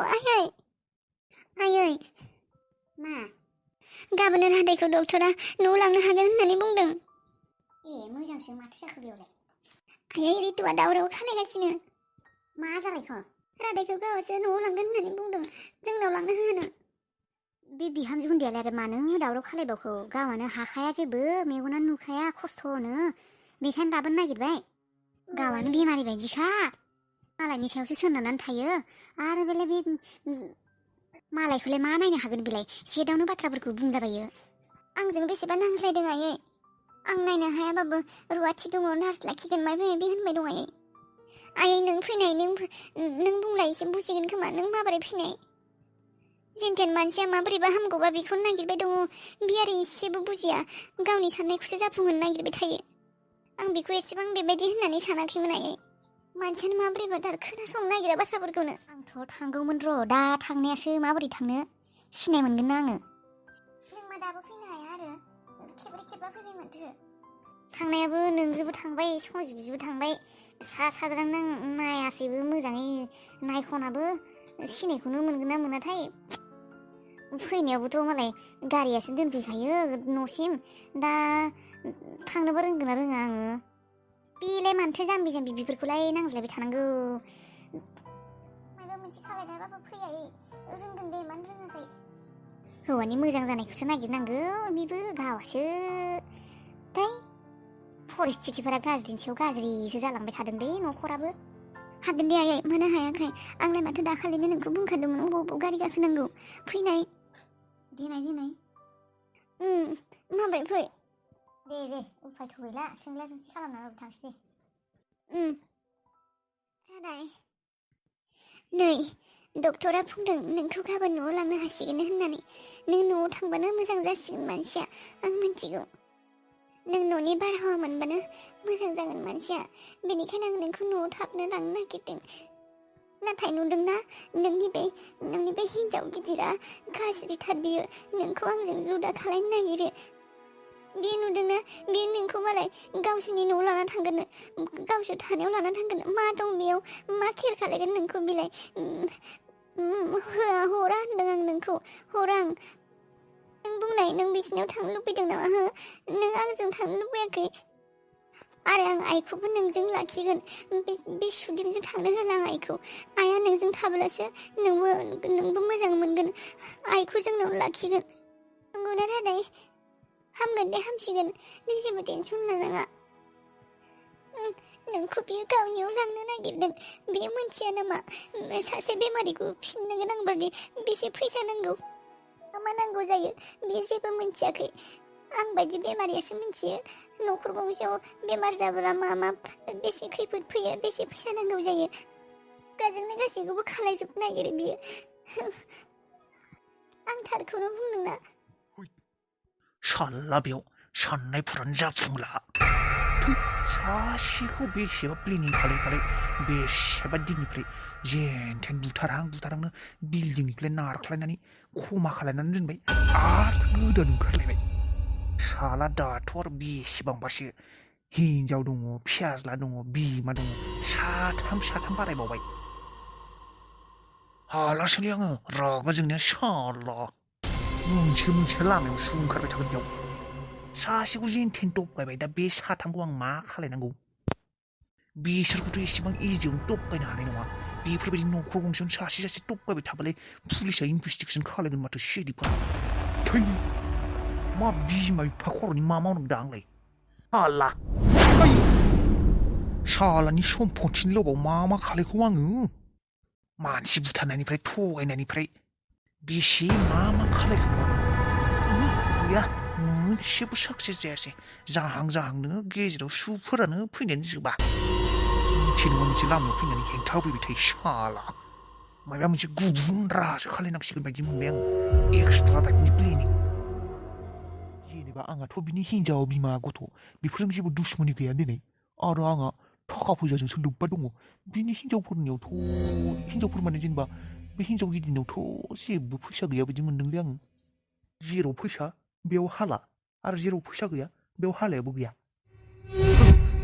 आयै आयै मा गाबोन रादायखौ डक्टरा न'आव लांनो हागोन होननानै बुंदों। ए मोजांसो माथो जाखो बेयावलाय? आयै रितुआ दावराव खालायगासिनो। मा जालायखो? रादायखौ गावसो न'आव लांगोन होननानै बुंदों, जोंनाव लांनो होनो। बे बिहामजो हुन्दियालाय आरो मानो दावराव खालायबावखो? गावहानो हाखाया जेबो, मेगनानो नुखाया खस्थ'नो, बेखायनो दाबोनो नागिरबाय। गावहानो बेमारि बायदिखा, मालायनि सायावसो सोनारनानै थायो। आरो बेलाय बे मालायखौलाय मा नायनो हागोन बेलाय, सेदावनो बाथ्राफोरखौ बुंलाबायो। आंजों बेसेबा नांज्लायदों आयै। आं नायनो हायाबाबो रुवाथि दङ, नार्स लाखिगोन माबा माबि होनबाय दं आयै। आयै नों फैनाय, नों बुंलाय एसे बुजिगोन खोमा। नों माबोरै फैनाय? जेनथेन मानसिया माबोरैबा हामगौबा बेखौनो नागिरबाय दङ। बे आरो एसेबो बुजिया, गावनि साननायखौसो जाफुंहोनो नागिरबाय थायो। आं बेखौ एसेबां बेबायदि होननानै सानाखैमोन आयै। मानसियानो माबोरैबा दार खोनासंनो नागिरा बाथ्राफोरखौनो। आंथ' थांगौमोन र', दा थांनायासो माबोरै थांनो, सिनाय मोनगोन ना आङो। नों मा दाबो फैनो हाया आरो? खेबब्रै खेबबा फैबाय माथो। थांनायाबो नोंजोंबो थांबाय, संजिबजोंबो थांबाय, साज्रां नायासैबो मोजाङै नायख'नाबो, सिनायखौनो मोनगोन ना मोनाथाय। फैनायावबोथ' मालाय गारियासो दोनफैखायो न'सिम। दा थांनोबो रोंगोन ना रोङा आङो? बेलाय मानोथो जाम्बि जाम्बि बेफोरखौलाय नांज्लायबाय थानांगौ। माबा मोनसे खालायनायाबाबो फैयायै, रोंगोन दे, मानो रोङाखै? हौवानि मोजां जानायखौसो नागिरनांगौ, बेबो गावासो दै परिस्थितिफोरा गाज्रिनि सायाव गाज्रिसो जालांबाय थादों दे न'खराबो। हागोन दे आयै, मानो हायाखै? आंलाय माथो दाखालिनो नोंखौ बुंखादोंमोन अबाव गारि गाखोनांगौ, फैनाय। देनाय माबोरै फै? दे उफायथ' गैला, सोंला सोंसि खालामनानै थांसै दे। रादाय नै डक्टरा बुंदों नोंखौ गाबोन न'आव लांनो हासिगोन होननानै। नों न'आव थांबानो मोजां जासिगोन मानसिया, आं मिथिगौ। नों न'नि बारहावा मोनबानो मोजां जागोन मानसिया, बेनिखायनो आं नोंखौ न'आव थाबनो लांनो नागिरदों। नाथाय नुदोंना, नोंनि बे हिन्जाव गिदिरा गाज्रिथार, बियो नोंखौ आंजों जुदा खालायनो नागिरो। बे नुदोंना, बे नोंखौ मालाय गावसोरनि न'आव लाना थांगोन, गावसोर थानायाव लाना थांगोन। मा दं बेयाव, मा केयार खालायगोन नोंखौ बेलाय? हरा होनदों आं नोंखौ, हरा आं। नों बुंनाय, नों बिसिनाव थांनो लुबैदों नामा? नों आंजों थांनो लुबैयाखै? आरो आं आइखौबो नोंजों लाखिगोन, बे सुदिमजों थांनो होला आं आइखौ। आइया नोंजों थाब्लासो नोंबो मोजां मोनगोन। आइखौ जोंनाव लाखिगोन। नंगौना रादाय? हामगोन दे, हामसिगोन, नों जेबो टेनसन लानाङा। नोंखौ बियो गावनियाव लांनो नागिरदों, बियो मोनथिया नामा सासे बेमारिखौ फिननो गोनांबादि बेसे फैसा नांगौ, मा नांगौ जायो, बियो जेबो मोनथियाखै। आं बायदि बेमारियासो मिथियो, न'खर गंसेयाव बेमार जाब्ला मा बेसे खैफोद फैयो, बेसे फैसा नांगौ जायो। गावजोंनो गासैखौबो खालायजोबनो नागिरो बियो। आं थारखौनो बुंदोंना। साला बेयाव साननायफोरानो जाफुंला। सासेखौ बेसेबा प्लेनिं खालाय बेसेबा दिननिफ्राय जेनथेन बुथारहांनो बिल्डिंनिफ्राय नारख्लायनानै खमा खालायनानै दोनबाय, आरो गोदान ओंखारलायबाय। साला दाथ' आरो बेसेबांबासो हिनजाव दङ, फिसाज्ला दङ, बिमा दङ, साथाम बारायबावबाय। हालासोलै आङो, रागा जोंनाया साला। मोनसे लामायावसो ओंखारबाय थागोन बेयाव। सासेखौ जेनथेन दबबायबाय, दा बे साथामखौ आं मा खालायनांगौ? बिसोरखौथ' एसेबां इजियावनो दबबायनो हानाय नङा। बेफोरबायदि न'खर गंसेयावनो सासे दबबायबाय थाबालाय पुलिसा इनभेस्टिगेसन खालायगोन माथो सिआइडिफोरा। थै, मा बिमा बिफा खर'नि मा मावनांगौ दा आंलाय? साला सालानि सम्पथिनि लबाव मा खालायखौ आङो? मानसि बुथारनायनिफ्राय थगायनायनिफ्राय बेसे मा खालायखो? गैया, मोनसेबो साक्सेस जायासै। जाहांनो गेजेराव सुफोरानो फैनानै जोबा। मोनसे लामायाव फैनानै हेंथा होफैबाय थायो साला। माबा मोनसे गुबुन राहासो खालायनांसिगोन बायदि मोनबाय आङो, एक्सट्रा टाइपनि प्लेनिं। जेनेबा आंहाथ' बिनि हिनजाव, बिमा, गथ' बेफोरजों जेबो दुश्मनि गैया दिनै, आरो आंहा थाखा फैसाजोंसो लोब्बा दङ। बिनि हिनजावफोर माने जेनेबा बे हिनजाव गिदिरनावथ' जेबो फैसा गैया बायदि मोनदोंलै आं। जेराव फैसा बेयाव हाला, आरो जेराव फैसा गैया बेयाव हालायाबो गैया।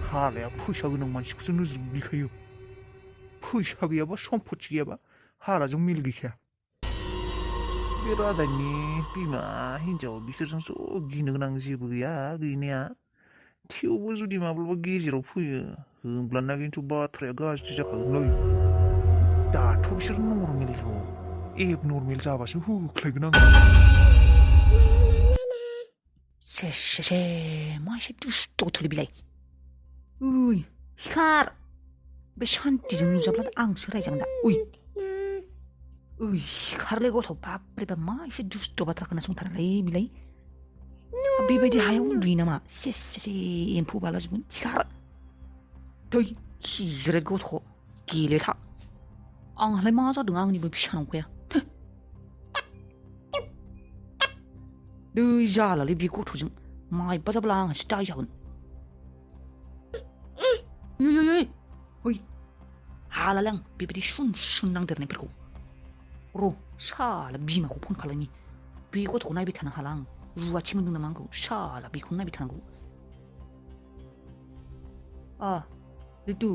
हालाया फैसा गोनां मानसिखौसो नोजोर गोग्लैखायो। फैसा गैयाबा, सम्पति गैयाबा हाराजों मिल गैखाया बे रादायनि बिमा हिनजाव बिसोरजों ज' गिनो गोनां जेबो गैया गैनाया थेवबो जुदि माब्लाबा गेजेराव फैयो होमब्लाना खिन्थु बाथ्राया गाज्रि जाखागोनलै दाथ' बिसोर नर्मेलल' एब नर्मेल जाबासो होख्लायगोन आङो से मा एसे दुस्ट' गथ'लै बिलाय ओइ सिखार बे सान्तिजों नुजाब्ला आंसो रायजागोन दा ओइ सिखारलै गथ' बाब्रे बाब मा एसे दुस्ट' बाथ्रा खोनासंथारालै बिलाय बेबायदि हायाव उन्दुयो नामा से एम्फौ बालाजोबगोन सिखार थै खिज्रेद गथ' गेलेथा आंहालाय मा जादों आंनिबो फिसा नंखाया दै जालालै बे गथ'जों मायबा जाब्ला आंहासो दाय जागोन ओइ हालालै आं बेबायदि सुन नांदेरनायफोरखौ र' साला बिमाखौ फन खालायनि बे गथ'खौ नायबाय थानो हाला आं रुवाथि मोनदों नामा आंखौ साला बेखौनो नायबाय थानांगौ रितु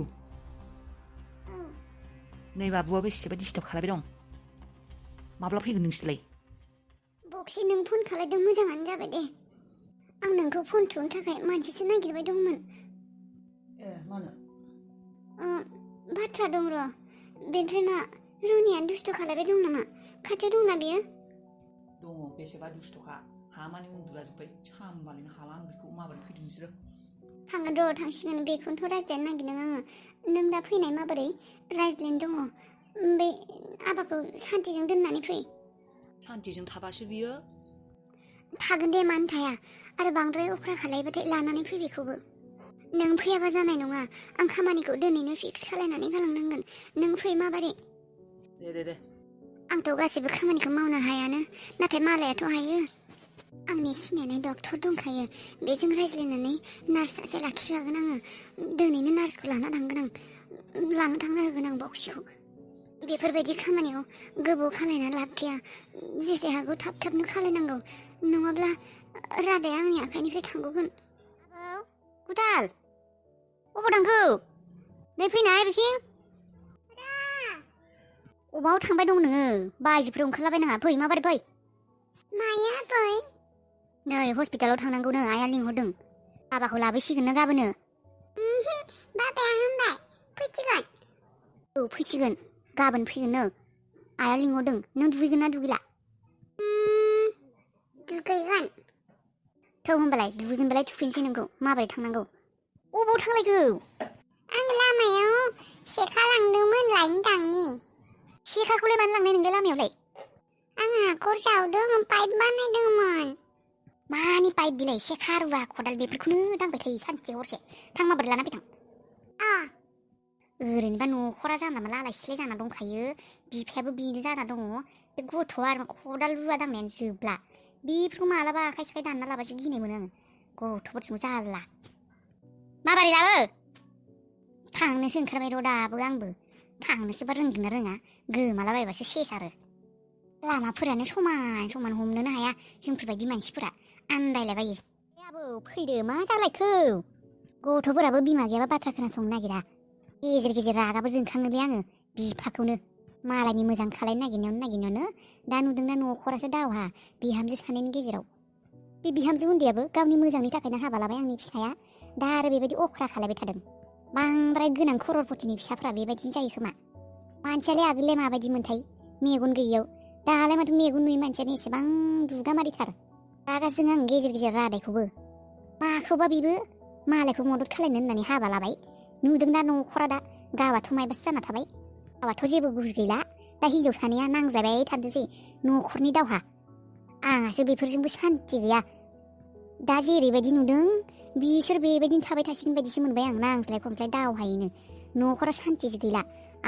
नै बाबुआ बेसेबा डिस्टार्ब खालायबाय दं माब्ला फैगोन नोंसोरलाय बक्सि नों फन खालायदों मोजाङानो जाबाय दे आं नोंखौ फन थुनो थाखाय मानसिसो नागिरबाय दंमोन मानो बाथ्रा दं र' बेनिफ्राय मा रुनिया दुस्ट' खालायबाय दं नामा खाथियाव दंना बियो दङ बेसेबा दुस्थ'खा हामानि उन्दुला जोब्बाय सामबालायनो हाला आं बेखौ माबोरै फैदों नोंसोरो थांगोन र' थांसिगोन बेखौनोथ' रायज्लायनो नागिरदों आङो नों दा फैनाय माबोरै रायज्लायनो दङ बे आबाखौ सान्तिजों दोननानै फै सान्तिजों थाबासो बियो थागोन दे मानो थाया आरो बांद्राय अख्रा खालायबाथाय लानानै फै बेखौबो नों फैयाबा जानाय नङा आं खामानिखौ दिनैनो फिक्स खालायनानै गालांनांगोन नों फै माबोरै दे आंथ' गासैबो खामानिखौ मावनो हायानो नाथाय मालायाथ' हायो आंनि सिनायनाय डक्टर दंखायो बेजों रायज्लायनानै नार्स सासे लाखिखागोन आङो दिनैनो नार्सखौ लाना थांनो होगोन आं बक्सिखौ बेफोरबायदि खामानियाव गोबाव खालायना लाब गैया जेसे हागौ थाब थाबनो खालायनांगौ नङाब्ला रादाया आंनि आखाइनिफ्राय थांगौगोन गुदाल अबाव थांखो नै फैनाय बिथिं अबाव थांबाय दं नोङो बायजोफ्राव ओंखारलाबायनाङा फै माबोरै फै माया फै नै हस्पिटालाव थांनांगौनो आइया लिंहरदों बाबाखौ लाबोसिगोन ना गाबोनो बाबाया होनबाय फैसिगोन फैसिगोन गाबोन फैगोननो आइया लिंहरदों नों दुगैगोन ना दुगैला दुगैगोन थौ होनबालाय दुगैगोनबालाय थुखैनोसै नोंखौ माबोरै थांनांगौ अबाव थांलायखो आं लामायाव सेखा लांदोंमोन लायनो थांनि सेखाखौलाय मानो लांनाय नोंलाय लामायावलाय आं हाखर जावदों पाइप बानायदोंमोन मानि पाइप बिलाइ सेखा रुवा खदाल बेफोरखौनो दांबाय थायो सानसे हरसे थां माबोरै लाना फैथां ओरैनोबा न'खरा जाना मा लालाय सिलाय जाना दंखायो बिफायाबो बेनो जाना दङ बे गथ'आ आरो खदाल रुवा दांनायानो जोबला बेफोरखौ मालाबा आखाइ साखाइ दानना लाबासो गिनाय मोनो आङो गथ'फोरजों जाला माबोरै लाबो थांनोसो ओंखारबाय र' दाबो आंबो थांनोसोबा रोंगोन ना रोङा गोमालाबायबासो सेस आरो लामाफोरानो समान हमनोनो हाया जोंफोरबायदि मानसिफोरा आन्दायलायबायो आबौ फैदो मा जालायखो गथ'फोराबो बिमा गैयाबा बाथ्रा खोनासंनो नागिरा गेजेर गेजेर रागाबो जोंखाङोलै आङो बिफाखौनो मालायनि मोजां खालायनो नागिरनायावनो दा नुदोंना न'खरासो दावहा बिहामजो सानैनि गेजेराव बे बिहामजो उन्दैयाबो गावनि मोजांनि थाखायनो हाबा लाबाय आंनि फिसाया दा आरो बेबायदि अख्रा खालायबाय थादों बांद्राय गोनां खररपतिनि फिसाफ्रा बेबायदिनो जायो खोमा मानसियालाय आगोललाय माबायदि मोनथाय मेगन गैयियाव दालाय माथो मेगन नुयै मानसियानो एसेबां दुगामारिथार रागाजों आं गेजेर गेजेर रादायखौबो माखौबा बेबो मालायखौ मदद खालायनो होननानै हाबा लाबाय नुदोंना न'खरा दा गावाथ' मायबासो जाना थाबाय गावाथ' जेबो गुज गैला दा हिनजाव सानैया नांज्लायबाय थादोंसै न'खरनि दावहा आंहासो बेफोरजोंबो सान्थि गैया दा जेरैबायदि नुदों बिसोर बेबायदिनो थाबाय थासिगोन बायदिसो मोनबाय आं नांज्लाय खमज्लाय दावहायैनो न'खरा सान्थिसो गैला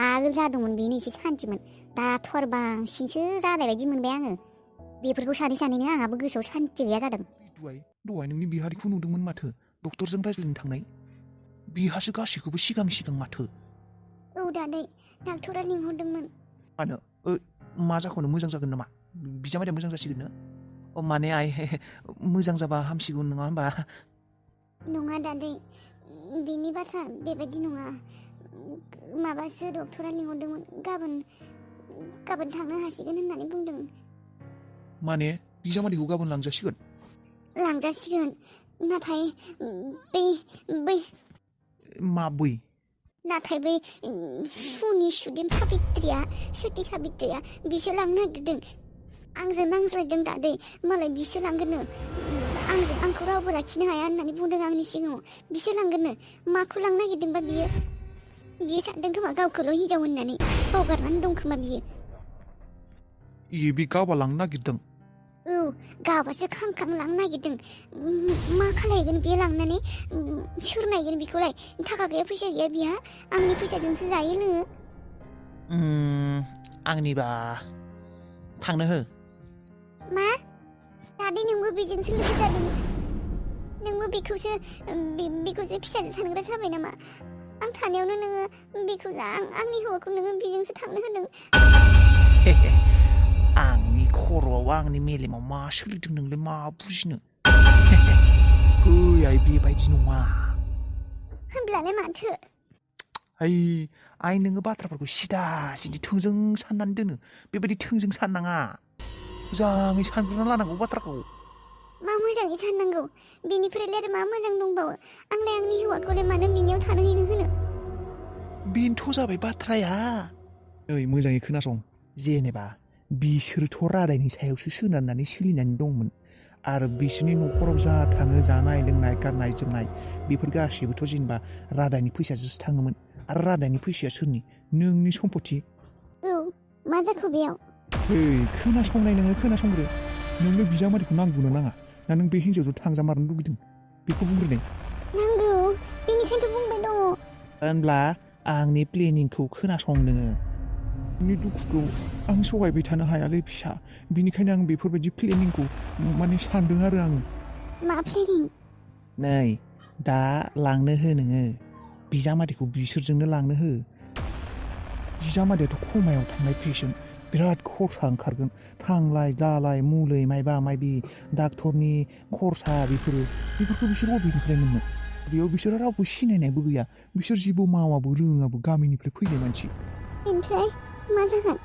आगोल जादोंमोन बेनो एसे सान्थिमोन दाथ' आरो बांसिनसो जानाय बायदि मोनबाय आङो बेफोरखौ सानैनो आंहाबो गोसोआव सान्थि गैया जादों दहाय नोंनि बिहारिखौ नुदोंमोन माथो डक्टरजों रायज्लायनो थांनाय बिहासो गासैखौबो सिगां माथो औ दादै डाक्टरा लिंहरदोंमोन मानो मा जाखोनो मोजां जागोन नामा बिजामादैया मोजां जासिगोन माने मोजां जाबा हामसिगोन नङा होमबा नङा दादै बेनि बाथ्रा बेबायदि नङा माबासो डक्टरा लिंहरदोंमोन गाबोन थांनो हासिगोन होननानै बुंदों। माने बिजामादैखौ गाबोन लांजासिगोन? लांजासिगोन, नाथाय बै माबै? नाथाय बै सुनि सुदेम साबित्रिया, सति साबित्रिया बिसो लांनो नागिरदों। आंजों नांज्लायदों दादै, मालाय बिसो लांगोननो। आंखौ रावबो लाखिनो हाया होननानै बुंदों आंनि सिगाङाव। बिसो लांगोननो। माखौ लांनो नागिरदोंबा बियो सानदों खोमा गावखौल' हिनजाव होननानै, बावगारनानै दं खोमा बियो। बे गावबा लांनो नागिरदों? औ, गाबासो खां लांनो नागिरदों। मा खालायगोन बे लांनानै? सोर नायगोन बेखौलाय? थाखा गैया फैसा गैया बिहा, आंनि फैसाजोंसो जायो लोङो। आंनिबा थांनो हो। मा? दादै नोंबो बेजोंसो लोगो जादों? नोंबो बेखौसो फिसाजो सानग्रा जाबाय नामा? आं थानायावनो नोङो बेखौ आंनि हौवाखौ नोङो बेजोंसो थांनो होदों। आंनि खर'आव आंनि मेलेमाव मा सोलिदों नोंलाय मा बुजिनो? आइ बेबायदि नङा। होनब्लालाय माथो? आइ नोङो बाथ्राफोरखौ सिदा सिदि थोंजों साननानै दोनो। बेबायदि थोंजों साननाङा, मोजाङै सानग्रोना लानांगौ बाथ्राखौ। मा मोजाङै साननांगौ? बेनिफ्रायलाय आरो मा मोजां दंबावो? आंलाय आंनि हौवाखौलाय मानो बिनियाव थानो हैनो होनो? बेनोथ' जाबाय बाथ्राया। मोजाङै खोनासं। जेनेबा बिसोरथ' रादायनि सायावसो सोनारनानै सोलिनानै दंमोन, आरो बिसोरनि न'खराव जा थाङो, जानाय लोंनाय गाननाय जोमनाय, बेफोर गासैबोथ' जेनेबा रादायनि फैसाजोंसो थाङोमोन। आरो रादायनि फैसाया सोरनि? नोंनि सम्पति। औ, मा जाखो बेयाव? खोनासंनाय नोङो, खोनासंग्रो। नोंनो बिजामादैखौ नांगौना नाङा? ना नों बे हिन्जावजों थांजामारनो लुगैदों? बेखौ बुंग्रोदों। नांगौ, बेनिखायनोथ' बुंबाय दङ। होनब्ला आंनि प्लेनिंखौ खोनासं नोङो। नोंनि दुखुखौ आं सहायबाय थानो हायालै फिसा, बेनिखायनो आं बेफोरबायदि प्लेनिंखौ सानदों आरो आङो। मा प्लेनिं? नै, दा लांनो हो नोङो। बिजामादैखौ बिसोरजोंनो लांनो हो। बिजामादैयाथ' खमायाव थांनाय पेसेन्ट, बिराद खरसा ओंखारगोन। थांलाय दालाय, मुलि मायबा मायबि, डाक्टरनि खरसा, बेफोरखौ बिसोर बबेनिफ्राय मोननो? बेयाव बिसोरो रावबो सिनायनायबो गैया। बिसोर जेबो मावाबो रोङाबो, गामिनिफ्राय फैनाय मानसि। ओमफ्राय मा जागोन?